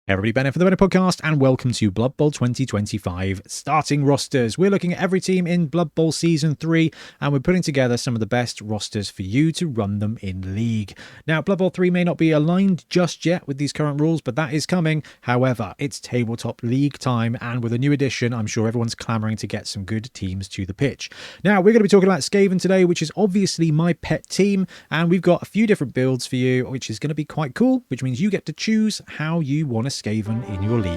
Hey everybody, Bennett for the Bennett Podcast, and welcome to Blood Bowl 2025 starting rosters. We're looking at every team in Blood Bowl Season 3, and we're putting together some of the best rosters for you to run them in League. Now, Blood Bowl 3 may not be aligned just yet with these current rules, but that is coming. However, it's Tabletop League time, and with a new edition, I'm sure everyone's clamoring to get some good teams to the pitch. Now, we're going to be talking about Skaven today, which is obviously my pet team, and we've got a few different builds for you, which is going to be quite cool, which means you get to choose how you want to Skaven in your league.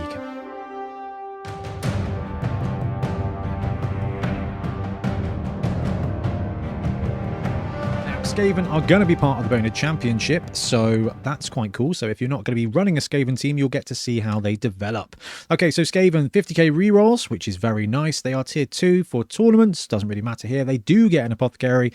Now, Skaven are going to be part of the Bonehead Championship, so that's quite cool. So if you're not going to be running a Skaven team, you'll get to see how they develop. Okay, so Skaven 50k rerolls, which is very nice. They are tier 2 for tournaments. Doesn't really matter here. They do get an apothecary,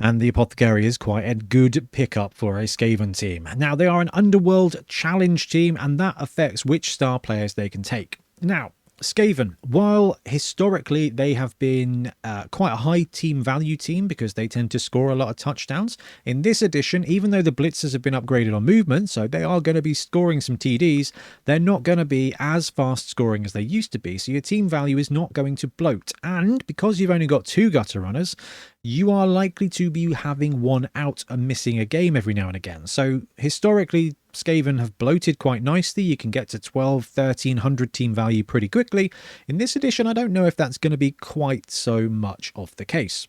and the Apothecary is quite a good pickup for a Skaven team. Now, they are an Underworld Challenge team, and that affects which star players they can take. Now, Skaven, while historically they have been quite a high team value team because they tend to score a lot of touchdowns, in this edition, even though the blitzers have been upgraded on movement, so they are going to be scoring some TDs, they're not going to be as fast scoring as they used to be, so your team value is not going to bloat. And because you've only got 2 gutter runners, you are likely to be having one out and missing a game every now and again. So historically, Skaven have bloated quite nicely. You can get to 12, 1300 team value pretty quickly. In this edition, I don't know if that's going to be quite so much of the case,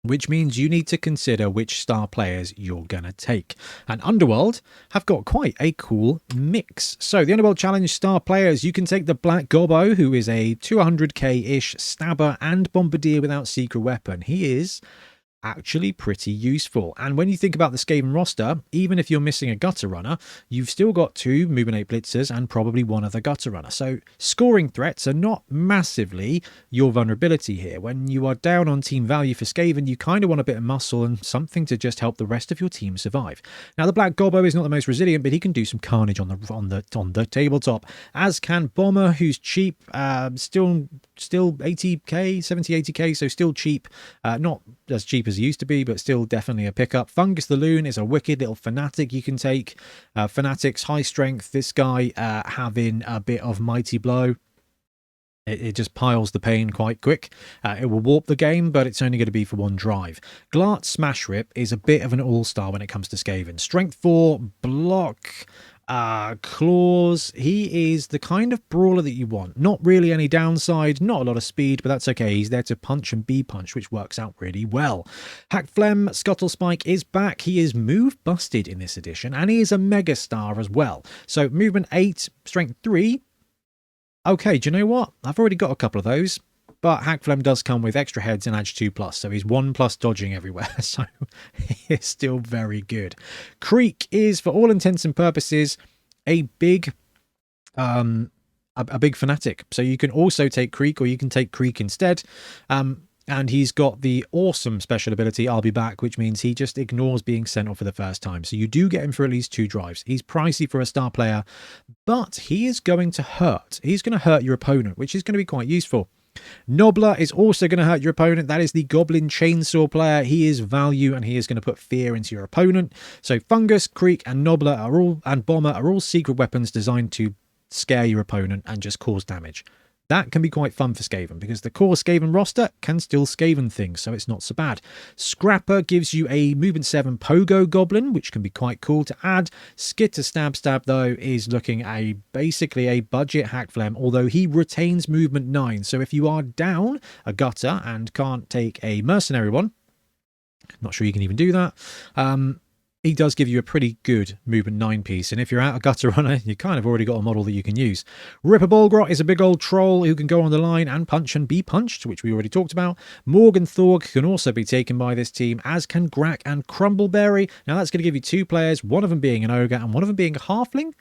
which means you need to consider which star players you're going to take. And Underworld have got quite a cool mix. So the Underworld Challenge star players, you can take the Black Gobbo, who is a 200k-ish stabber and bombardier without secret weapon. He is actually pretty useful. And when you think about the Skaven roster, even if you're missing a gutter runner, you've still got 2 movement 8 blitzers and probably 1 other gutter runner. So scoring threats are not massively your vulnerability here. When you are down on team value for Skaven, you kind of want a bit of muscle and something to just help the rest of your team survive. Now, the Black Gobbo is not the most resilient, but he can do some carnage on the tabletop, as can Bomber, who's cheap, still 80k, 70, 80k, so still cheap, not as cheap as he used to be, but still definitely a pickup. Fungus the Loon is a wicked little fanatic you can take. Fanatics, high strength. This guy having a bit of mighty blow. It just piles the pain quite quick. It will warp the game, but it's only going to be for 1 drive. Glart Smash Rip is a bit of an all-star when it comes to Skaven. Strength 4, block, claws. He is the kind of brawler that you want. Not really any downside, not a lot of speed, but that's okay. He's there to punch and be punched, which works out really well. Hack Phlegm Scuttle Spike is back. He is move busted in this edition, and he is a mega star as well. So movement 8, strength 3. Okay, do you know what? I've already got a couple of those. But Hack Phlegm does come with extra heads and Edge 2+, so he's 1+ dodging everywhere, so he is still very good. Creek is, for all intents and purposes, a big fanatic. So you can also take Creek, or you can take Creek instead. And he's got the awesome special ability, I'll be back, which means he just ignores being sent off for the first time. So you do get him for at least 2 drives. He's pricey for a star player, but he is going to hurt. He's going to hurt your opponent, which is going to be quite useful. Nobbler is also going to hurt your opponent. That is the Goblin Chainsaw player. He is value, and he is going to put fear into your opponent. So Fungus, Creek, and Nobbler and Bomber are all secret weapons designed to scare your opponent and just cause damage. That can be quite fun for Skaven, because the core Skaven roster can still Skaven things, so it's not so bad. Scrapper gives you a movement 7 Pogo Goblin, which can be quite cool to add. Skitter Stab, though, is looking basically a budget Hack Phlegm, although he retains movement 9. So if you are down a gutter and can't take a mercenary one, not sure you can even do that, he does give you a pretty good movement 9 piece, and if you're out a gutter runner, you kind of already got a model that you can use. Ripper Bolgrot is a big old troll who can go on the line and punch and be punched, which we already talked about. Morgan Thorg can also be taken by this team, as can Grack and Crumbleberry. Now that's going to give you 2 players, one of them being an ogre and one of them being a halfling.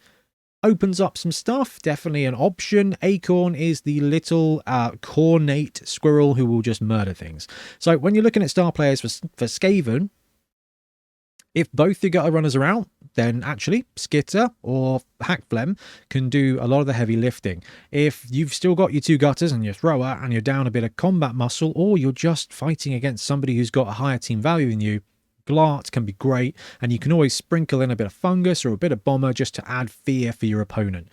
Opens up some stuff, definitely an option. Acorn is the little cornate squirrel who will just murder things. So when you're looking at star players for Skaven, if both the gutter runners are out, then actually Skitter or Hack Phlegm can do a lot of the heavy lifting. If you've still got your 2 gutters and your thrower and you're down a bit of combat muscle, or you're just fighting against somebody who's got a higher team value than you, Glart can be great, and you can always sprinkle in a bit of fungus or a bit of bomber just to add fear for your opponent.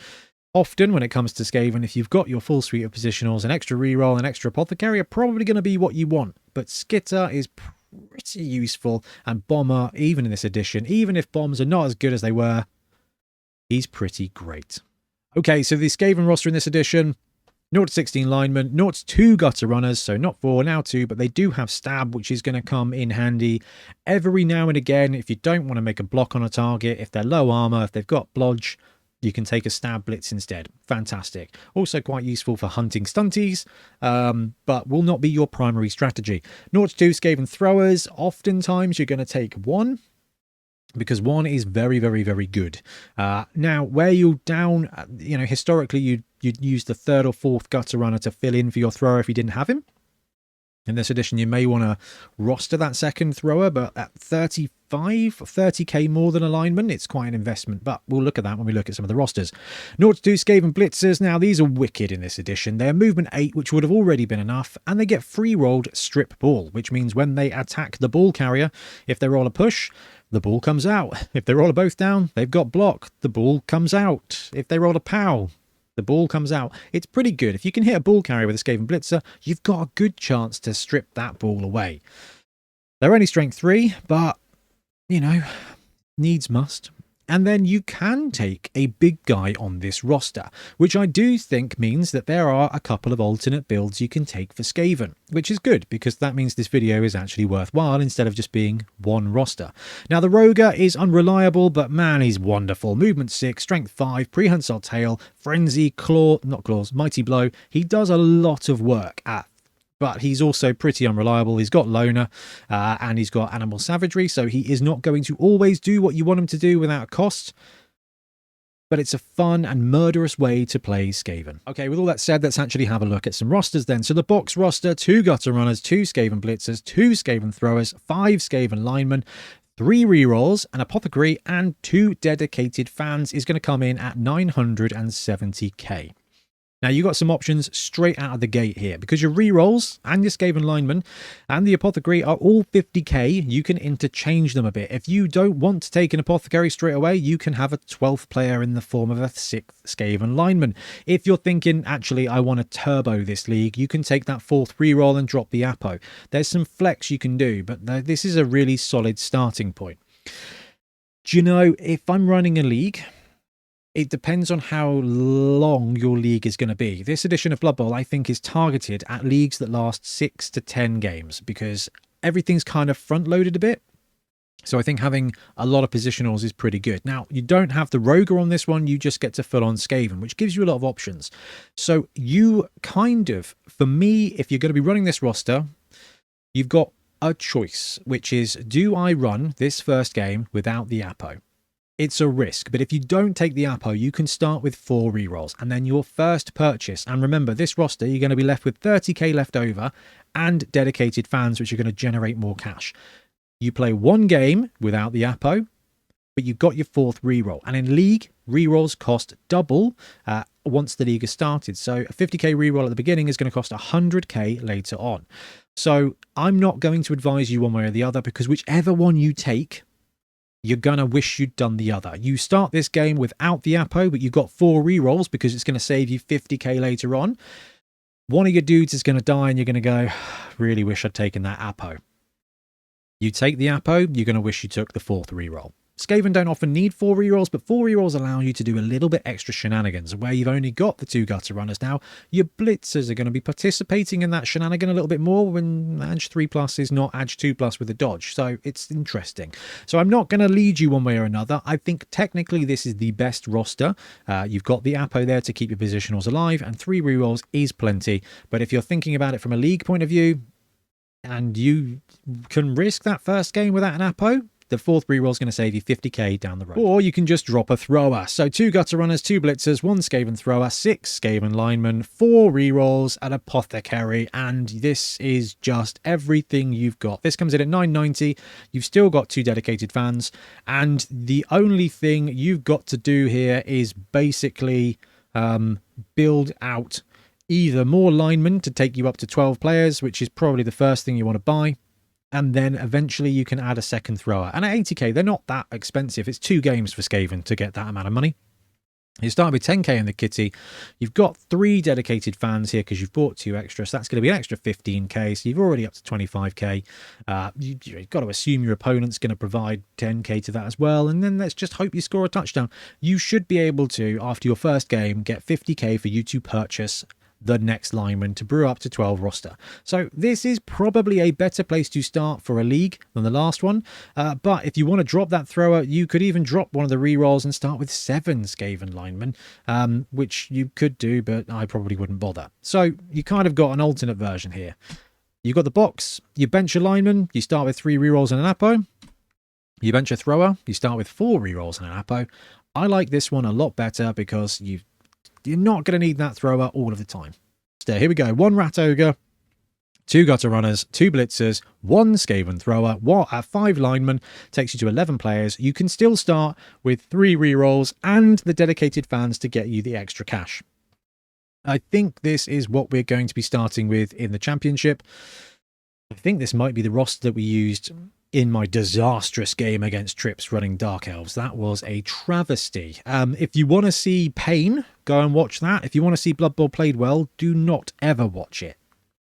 Often when it comes to Skaven, if you've got your full suite of positionals, an extra reroll, an extra apothecary are probably going to be what you want, but Skitter is pretty useful, and Bomber, even in this edition, even if bombs are not as good as they were, he's pretty great. Okay, so the Skaven roster in this edition, 0 to 16 linemen, 0 to 2 gutter runners, so not 4, now 2, but they do have stab, which is going to come in handy every now and again if you don't want to make a block on a target, if they're low armor, if they've got blodge, you can take a stab blitz instead. Fantastic. Also quite useful for hunting stunties, but will not be your primary strategy. 0 to 2 Skaven throwers, oftentimes you're going to take 1, because 1 is very, very, very good. Now, where you're down, historically you'd use the 3rd or 4th gutter runner to fill in for your thrower if you didn't have him. In this edition, you may want to roster that 2nd thrower, but at 30k more than a lineman, it's quite an investment. But we'll look at that when we look at some of the rosters. 0 to 2 Skaven Blitzers. Now, these are wicked in this edition. They're movement 8, which would have already been enough, and they get free rolled strip ball, which means when they attack the ball carrier, if they roll a push, the ball comes out. If they roll a both down, they've got block. The ball comes out. If they roll a pow, the ball comes out. It's pretty good. If you can hit a ball carrier with a Skaven Blitzer, you've got a good chance to strip that ball away. They're only strength 3, but, needs must. And then you can take a big guy on this roster, which I do think means that there are a couple of alternate builds you can take for Skaven, which is good because that means this video is actually worthwhile instead of just being one roster. Now, the Roger is unreliable, but man, he's wonderful. Movement 6, strength 5, prehensile tail, frenzy, mighty blow. He does a lot of work but he's also pretty unreliable. He's got loner and he's got animal savagery, so he is not going to always do what you want him to do without a cost. But it's a fun and murderous way to play Skaven. Okay, with all that said, let's actually have a look at some rosters then. So the box roster, 2 gutter runners, 2 Skaven blitzers, 2 Skaven throwers, 5 Skaven linemen, 3 rerolls, an apothecary, and 2 dedicated fans is going to come in at 970k. Now, you've got some options straight out of the gate here. Because your rerolls and your Skaven lineman and the apothecary are all 50k, you can interchange them a bit. If you don't want to take an apothecary straight away, you can have a 12th player in the form of a 6th Skaven lineman. If you're thinking, actually, I want to turbo this league, you can take that 4th reroll and drop the apo. There's some flex you can do, but this is a really solid starting point. Do you know, if I'm running a league, it depends on how long your league is going to be. This edition of Blood Bowl, I think, is targeted at leagues that last 6 to 10 games because everything's kind of front-loaded a bit. So I think having a lot of positionals is pretty good. Now, you don't have the Roger on this one. You just get to full on Skaven, which gives you a lot of options. So you kind of, for me, if you're going to be running this roster, you've got a choice, which is, do I run this first game without the Apo? It's a risk, but if you don't take the Apo, you can start with 4 rerolls and then your first purchase. And remember, this roster, you're going to be left with 30k left over and dedicated fans, which are going to generate more cash. You play 1 game without the Apo, but you've got your 4th reroll. And in League, rerolls cost double once the league has started. So a 50k reroll at the beginning is going to cost 100k later on. So I'm not going to advise you one way or the other because whichever one you take, you're going to wish you'd done the other. You start this game without the Apo, but you've got 4 rerolls because it's going to save you 50k later on. One of your dudes is going to die and you're going to go, really wish I'd taken that Apo. You take the Apo, you're going to wish you took the 4th reroll. Skaven don't often need 4 rerolls, but 4 rerolls allow you to do a little bit extra shenanigans. Where you've only got the 2 gutter runners now, your blitzers are going to be participating in that shenanigan a little bit more when Edge 3+ is not Edge 2+ with a dodge. So it's interesting. So I'm not going to lead you one way or another. I think technically this is the best roster. You've got the Apo there to keep your positionals alive, and 3 rerolls is plenty. But if you're thinking about it from a league point of view, and you can risk that first game without an Apo, the 4th reroll is going to save you 50k down the road. Or you can just drop a thrower. So 2 gutter runners, 2 blitzers, 1 Skaven thrower, 6 Skaven linemen, 4 rerolls, an apothecary, and this is just everything you've got. This comes in at 990. You've still got 2 dedicated fans, and the only thing you've got to do here is basically build out either more linemen to take you up to 12 players, which is probably the first thing you want to buy, And then eventually you can add a second thrower. And at 80k, they're not that expensive. It's 2 games for Skaven to get that amount of money. You start with 10k in the kitty. You've got 3 dedicated fans here because you've bought 2 extra. So that's going to be an extra 15k. So you've already up to 25k. You've got to assume your opponent's going to provide 10k to that as well. And then let's just hope you score a touchdown. You should be able to, after your first game, get 50k for you to purchase the next lineman to brew up to 12 roster. So this is probably a better place to start for a league than the last one. But if you want to drop that thrower, you could even drop one of the rerolls and start with 7 Skaven linemen, which you could do, but I probably wouldn't bother. So you kind of got an alternate version here. You've got the box, you bench a lineman, you start with 3 rerolls and an apo. You bench a thrower, you start with 4 rerolls and an apo. I like this one a lot better because you're not going to need that thrower all of the time. So here we go. 1 Rat Ogre, 2 Gutter Runners, 2 Blitzers, 1 Skaven Thrower, 5 linemen, takes you to 11 players. You can still start with 3 rerolls and the dedicated fans to get you the extra cash. I think this is what we're going to be starting with in the championship. I think this might be the roster that we used in my disastrous game against Trips running Dark Elves. That was a travesty. If you want to see pain, go and watch that. If you want to see Blood Bowl played well, do not ever watch it.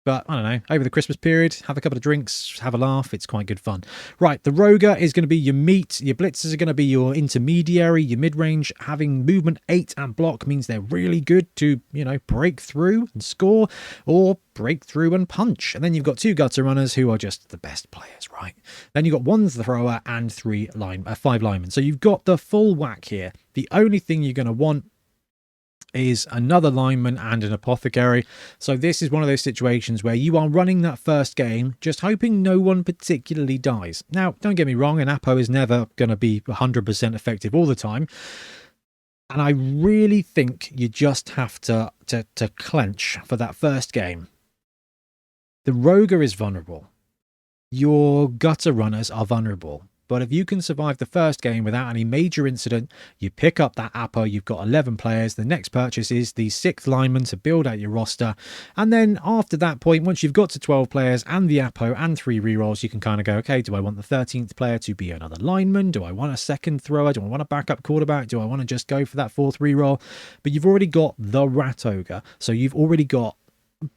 But, I don't know, over the Christmas period, have a couple of drinks, have a laugh. It's quite good fun. Right, the Roger is going to be your meat. Your Blitzers are going to be your intermediary, your mid-range. Having movement 8 and block means they're really good to, break through and score, or break through and punch. And then you've got 2 Gutter Runners who are just the best players, right? Then you've got 1 Thrower and 5 linemen. So you've got the full whack here. The only thing you're going to want is another lineman and an apothecary. So this is one of those situations where you are running that first game just hoping no one particularly dies. Now, don't get me wrong, an apo is never going to be 100% effective all the time. And I really think you just have to clench for that first game. The Roger is vulnerable. Your Gutter Runners are vulnerable. But if you can survive the first game without any major incident, you pick up that apo, you've got 11 players. The next purchase is the 6th lineman to build out your roster. And then after that point, once you've got to 12 players and the apo and 3 rerolls, you can kind of go, okay, do I want the 13th player to be another lineman? Do I want a second thrower? Do I want a backup quarterback? Do I want to just go for that 4th reroll? But you've already got the Rat Ogre. So you've already got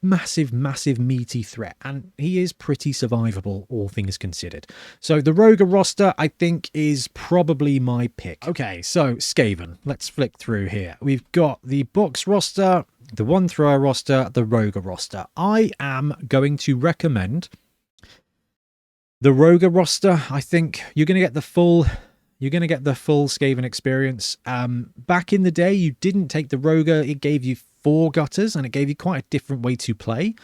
massive meaty threat, and he is pretty survivable, all things considered. So the Roger roster, I think, is probably my pick. Okay, so Skaven, let's flick through here. We've got the box roster, the 1 thrower roster, the Roger roster. I am going to recommend the Roger roster. I think you're going to get the full Skaven experience. Back in the day, you didn't take the Roger. It gave you 4 gutters, and it gave you quite a different way to play.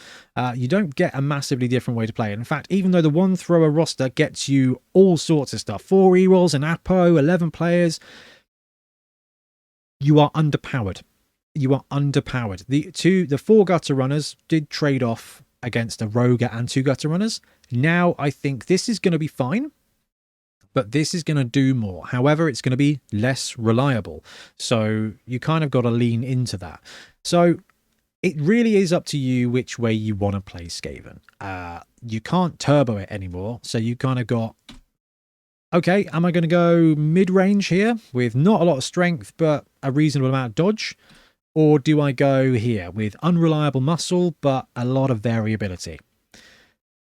You don't get a massively different way to play. In fact, even though the 1 thrower roster gets you all sorts of stuff, 4 rerolls, an apo, 11 players, you are underpowered. You are underpowered. The 4 Gutter Runners did trade off against a Roger and 2 Gutter Runners. Now I think this is going to be fine, but this is going to do more. However, it's going to be less reliable. So you kind of got to lean into that. So it really is up to you which way you want to play Skaven. You can't turbo it anymore. So you kind of got, okay, am I going to go mid-range here with not a lot of strength, but a reasonable amount of dodge? Or do I go here with unreliable muscle, but a lot of variability?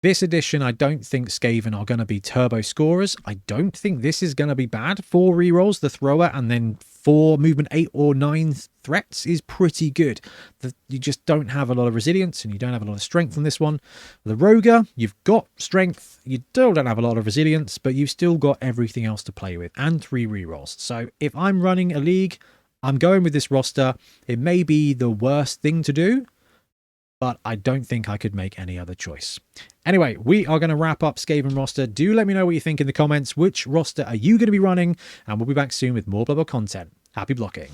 This edition, I don't think Skaven are going to be turbo scorers. I don't think this is going to be bad. 4 rerolls, the thrower, and then 4 movement 8 or 9 threats is pretty good. You just don't have a lot of resilience, and you don't have a lot of strength on this one. The Roger, you've got strength. You still don't have a lot of resilience, but you've still got everything else to play with, and 3 rerolls. So if I'm running a league, I'm going with this roster. It may be the worst thing to do, but I don't think I could make any other choice. Anyway, we are going to wrap up Skaven roster. Do let me know what you think in the comments. Which roster are you going to be running? And we'll be back soon with more Blood Bowl content. Happy blocking.